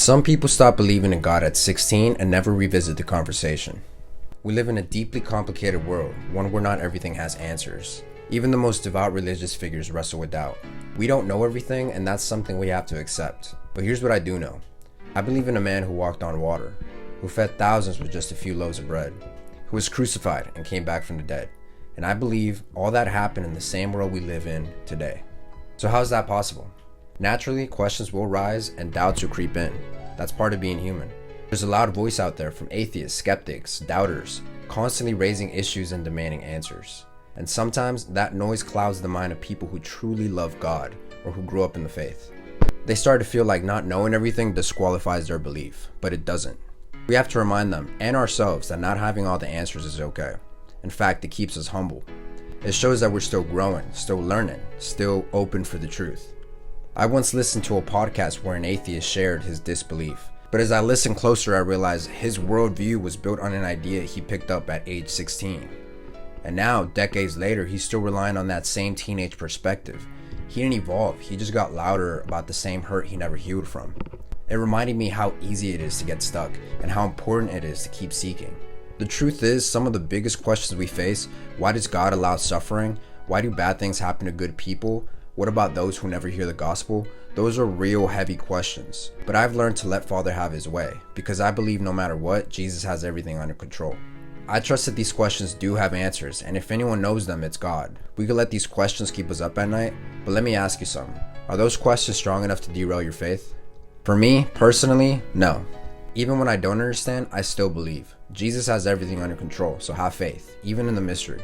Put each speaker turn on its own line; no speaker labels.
Some people stop believing in God at 16 and never revisit the conversation. We live in a deeply complicated world, one where not everything has answers. Even the most devout religious figures wrestle with doubt. We don't know everything, and that's something we have to accept. But here's what I do know. I believe in a man who walked on water, who fed thousands with just a few loaves of bread, who was crucified and came back from the dead. And I believe all that happened in the same world we live in today. So how is that possible? Naturally, questions will rise and doubts will creep in. That's part of being human. There's a loud voice out there from atheists, skeptics, doubters, constantly raising issues and demanding answers. And sometimes that noise clouds the mind of people who truly love God or who grew up in the faith. They start to feel like not knowing everything disqualifies their belief, but it doesn't. We have to remind them and ourselves that not having all the answers is okay. In fact, it keeps us humble. It shows that we're still growing, still learning, still open for the truth. I once listened to a podcast where an atheist shared his disbelief. But as I listened closer, I realized his worldview was built on an idea he picked up at age 16. And now, decades later, he's still relying on that same teenage perspective. He didn't evolve, he just got louder about the same hurt he never healed from. It reminded me how easy it is to get stuck and how important it is to keep seeking. The truth is, some of the biggest questions we face: why does God allow suffering? Why do bad things happen to good people? What about those who never hear the gospel? Those are real heavy questions. But I've learned to let Father have his way, because I believe no matter what, Jesus has everything under control. I trust that these questions do have answers, and if anyone knows them, it's God. We could let these questions keep us up at night, but let me ask you something. Are those questions strong enough to derail your faith? For me, personally, no. Even when I don't understand, I still believe. Jesus has everything under control, so have faith, even in the mystery.